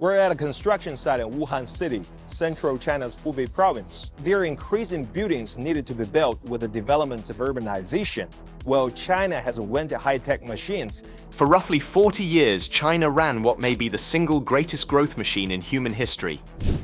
We're at a construction site in Wuhan City, central China's Hubei province. There are increasing buildings needed to be built with the developments of urbanization, while China has invented high-tech machines. For roughly 40 years, China ran what may be the single greatest growth machine in human history.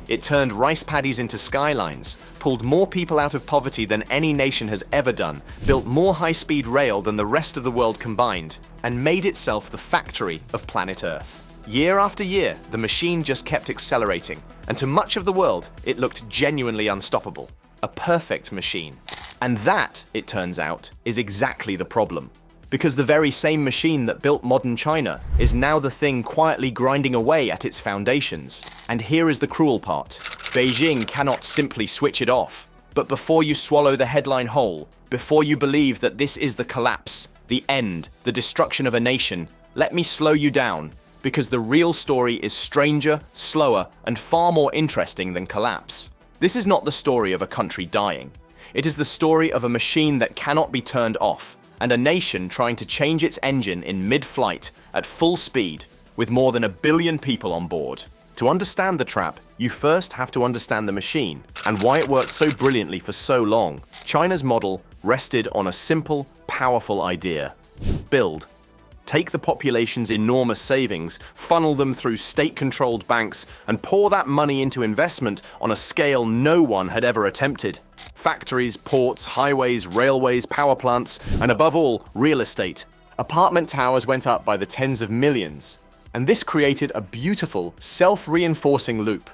It turned rice paddies into skylines, pulled more people out of poverty than any nation has ever done, built more high-speed rail than the rest of the world combined, and made itself the factory of planet Earth. Year after year, the machine just kept accelerating, and to much of the world, it looked genuinely unstoppable. A perfect machine. And that, it turns out, is exactly the problem. Because the very same machine that built modern China is now the thing quietly grinding away at its foundations. And here is the cruel part. Beijing cannot simply switch it off. But before you swallow the headline whole, before you believe that this is the collapse, the end, the destruction of a nation, let me slow you down. Because the real story is stranger, slower, and far more interesting than collapse. This is not the story of a country dying. It is the story of a machine that cannot be turned off, and a nation trying to change its engine in mid-flight at full speed, with more than 1 billion people on board. To understand the trap, you first have to understand the machine, and why it worked so brilliantly for so long. China's model rested on a simple, powerful idea. Build. Take the population's enormous savings, funnel them through state-controlled banks, and pour that money into investment on a scale no one had ever attempted. Factories, ports, highways, railways, power plants, and above all, real estate. Apartment towers went up by the tens of millions. And this created a beautiful, self-reinforcing loop.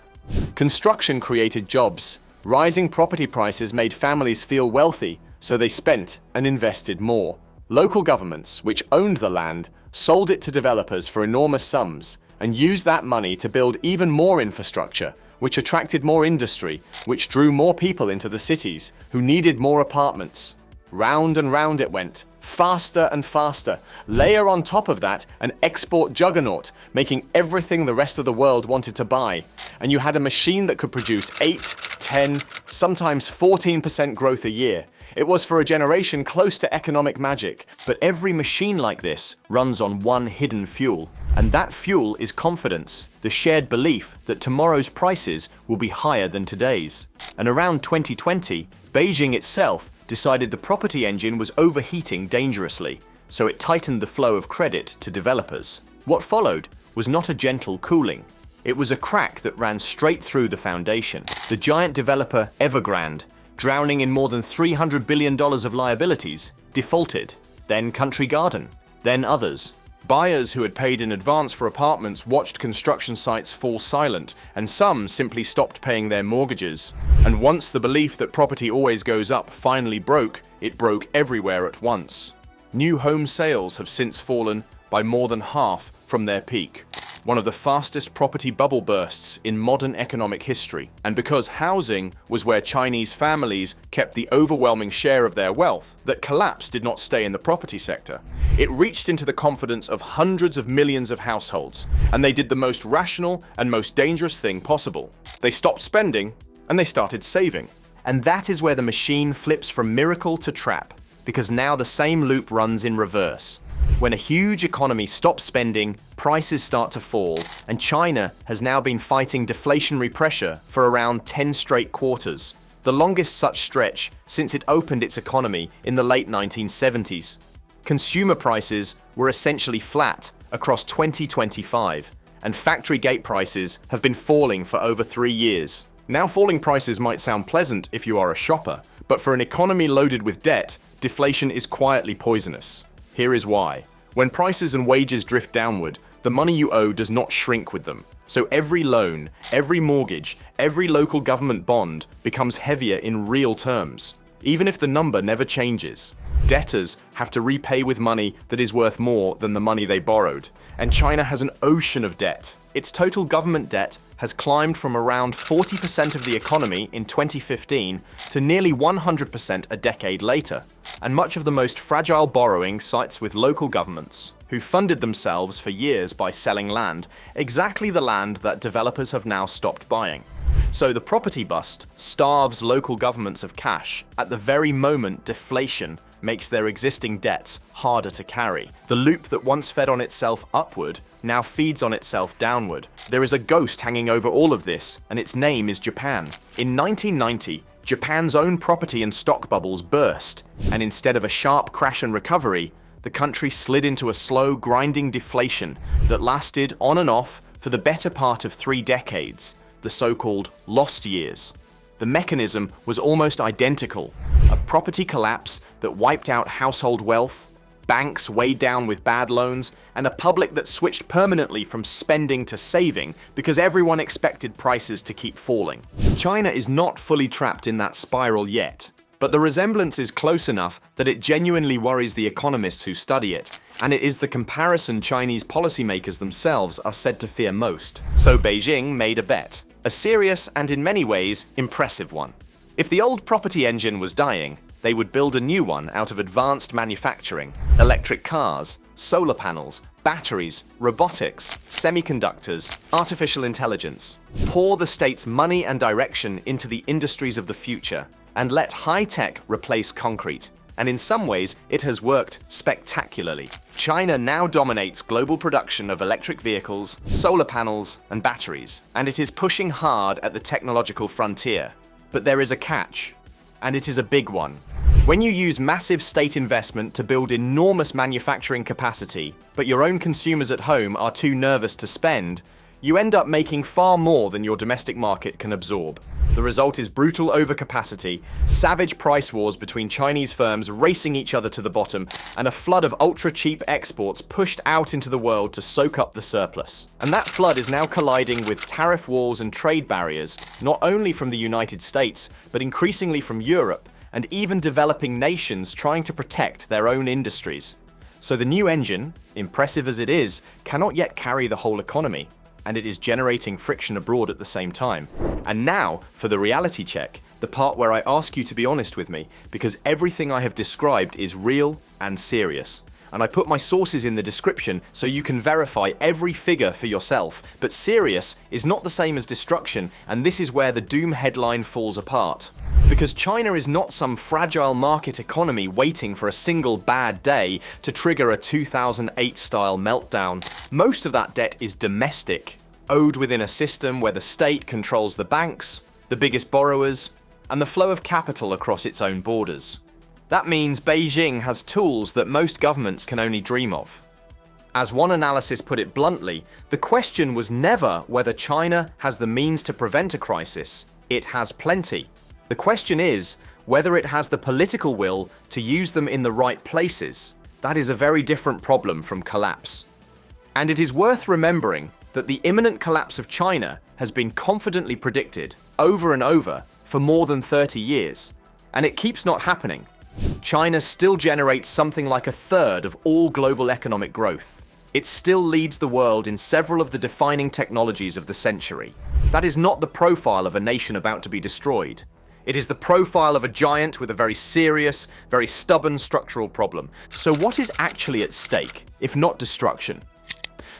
Construction created jobs. Rising property prices made families feel wealthy, so they spent and invested more. Local governments, which owned the land, sold it to developers for enormous sums and used that money to build even more infrastructure, which attracted more industry, which drew more people into the cities, who needed more apartments. Round and round it went, faster and faster. Layer on top of that an export juggernaut, making everything the rest of the world wanted to buy. And you had a machine that could produce 8, 10, sometimes 14% growth a year. It was for a generation close to economic magic. But every machine like this runs on one hidden fuel. And that fuel is confidence, the shared belief that tomorrow's prices will be higher than today's. And around 2020, Beijing itself decided the property engine was overheating dangerously, so it tightened the flow of credit to developers. What followed was not a gentle cooling. It was a crack that ran straight through the foundation. The giant developer Evergrande, drowning in more than $300 billion of liabilities, defaulted. Then Country Garden, then others. Buyers who had paid in advance for apartments watched construction sites fall silent, and some simply stopped paying their mortgages. And once the belief that property always goes up finally broke, it broke everywhere at once. New home sales have since fallen by more than half from their peak. One of the fastest property bubble bursts in modern economic history. And because housing was where Chinese families kept the overwhelming share of their wealth, that collapse did not stay in the property sector. It reached into the confidence of hundreds of millions of households, and they did the most rational and most dangerous thing possible. They stopped spending, and they started saving. And that is where the machine flips from miracle to trap, because now the same loop runs in reverse. When a huge economy stops spending, prices start to fall, and China has now been fighting deflationary pressure for around 10 straight quarters, the longest such stretch since it opened its economy in the late 1970s. Consumer prices were essentially flat across 2025, and factory gate prices have been falling for over 3 years. Now, falling prices might sound pleasant if you are a shopper, but for an economy loaded with debt, deflation is quietly poisonous. Here is why. When prices and wages drift downward, the money you owe does not shrink with them. So every loan, every mortgage, every local government bond becomes heavier in real terms, even if the number never changes. Debtors have to repay with money that is worth more than the money they borrowed. And China has an ocean of debt. Its total government debt has climbed from around 40% of the economy in 2015 to nearly 100% a decade later. And much of the most fragile borrowing sites with local governments, who funded themselves for years by selling land, exactly the land that developers have now stopped buying. So the property bust starves local governments of cash at the very moment deflation makes their existing debts harder to carry. The loop that once fed on itself upward now feeds on itself downward. There is a ghost hanging over all of this, and its name is Japan. In 1990, Japan's own property and stock bubbles burst, and instead of a sharp crash and recovery, the country slid into a slow, grinding deflation that lasted on and off for the better part of 3 decades, the so-called lost years. The mechanism was almost identical: a property collapse that wiped out household wealth, banks weighed down with bad loans, and a public that switched permanently from spending to saving because everyone expected prices to keep falling. China is not fully trapped in that spiral yet, but the resemblance is close enough that it genuinely worries the economists who study it, and it is the comparison Chinese policymakers themselves are said to fear most. So Beijing made a bet, a serious and in many ways impressive one. If the old property engine was dying, they would build a new one out of advanced manufacturing, electric cars, solar panels, batteries, robotics, semiconductors, artificial intelligence. Pour the state's money and direction into the industries of the future, and let high-tech replace concrete. And in some ways, it has worked spectacularly. China now dominates global production of electric vehicles, solar panels, and batteries, and it is pushing hard at the technological frontier. But there is a catch, and it is a big one. When you use massive state investment to build enormous manufacturing capacity, but your own consumers at home are too nervous to spend, you end up making far more than your domestic market can absorb. The result is brutal overcapacity, savage price wars between Chinese firms racing each other to the bottom, and a flood of ultra-cheap exports pushed out into the world to soak up the surplus. And that flood is now colliding with tariff walls and trade barriers, not only from the United States, but increasingly from Europe, and even developing nations trying to protect their own industries. So the new engine, impressive as it is, cannot yet carry the whole economy, and it is generating friction abroad at the same time. And now, for the reality check, the part where I ask you to be honest with me, because everything I have described is real and serious. And I put my sources in the description so you can verify every figure for yourself. But serious is not the same as destruction, and this is where the doom headline falls apart. Because China is not some fragile market economy waiting for a single bad day to trigger a 2008-style meltdown. Most of that debt is domestic, owed within a system where the state controls the banks, the biggest borrowers, and the flow of capital across its own borders. That means Beijing has tools that most governments can only dream of. As one analysis put it bluntly, the question was never whether China has the means to prevent a crisis. It has plenty. The question is whether it has the political will to use them in the right places. That is a very different problem from collapse. And it is worth remembering that the imminent collapse of China has been confidently predicted over and over for more than 30 years, and it keeps not happening. China still generates something like a third of all global economic growth. It still leads the world in several of the defining technologies of the century. That is not the profile of a nation about to be destroyed. It is the profile of a giant with a very serious, very stubborn structural problem. So what is actually at stake, if not destruction?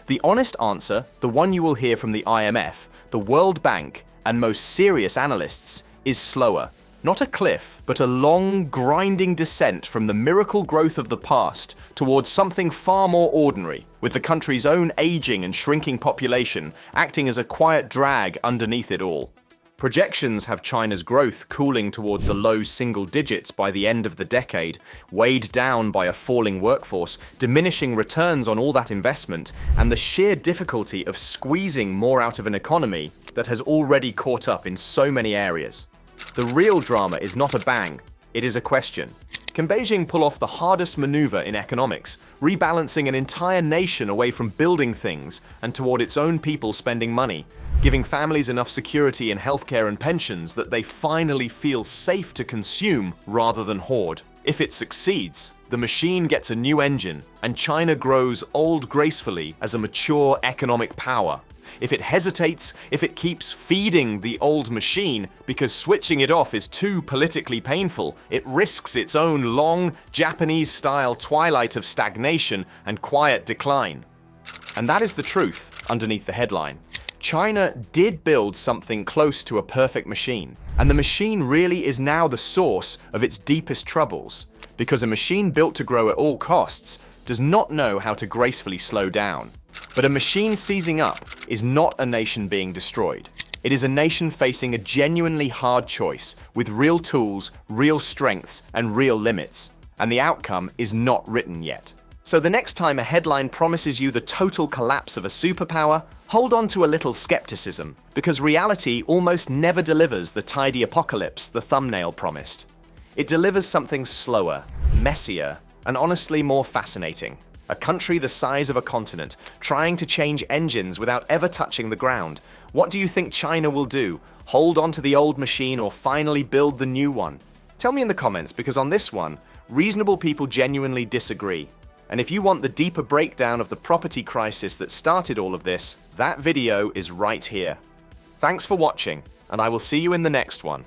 The honest answer, the one you will hear from the IMF, the World Bank, and most serious analysts, is slower. Not a cliff, but a long, grinding descent from the miracle growth of the past towards something far more ordinary, with the country's own aging and shrinking population acting as a quiet drag underneath it all. Projections have China's growth cooling toward the low single digits by the end of the decade, weighed down by a falling workforce, diminishing returns on all that investment, and the sheer difficulty of squeezing more out of an economy that has already caught up in so many areas. The real drama is not a bang, it is a question. Can Beijing pull off the hardest maneuver in economics, rebalancing an entire nation away from building things and toward its own people spending money, giving families enough security in healthcare and pensions that they finally feel safe to consume rather than hoard? If it succeeds, the machine gets a new engine, and China grows old gracefully as a mature economic power. If it hesitates, if it keeps feeding the old machine because switching it off is too politically painful, it risks its own long, Japanese-style twilight of stagnation and quiet decline. And that is the truth underneath the headline. China did build something close to a perfect machine, and the machine really is now the source of its deepest troubles. because a machine built to grow at all costs does not know how to gracefully slow down. But a machine seizing up is not a nation being destroyed. It is a nation facing a genuinely hard choice with real tools, real strengths, and real limits. And the outcome is not written yet. So the next time a headline promises you the total collapse of a superpower, hold on to a little skepticism, because reality almost never delivers the tidy apocalypse the thumbnail promised. It delivers something slower, messier, and honestly more fascinating. A country the size of a continent, trying to change engines without ever touching the ground. What do you think China will do? Hold on to the old machine or finally build the new one? Tell me in the comments, because on this one, reasonable people genuinely disagree. And if you want the deeper breakdown of the property crisis that started all of this, that video is right here. Thanks for watching, and I will see you in the next one.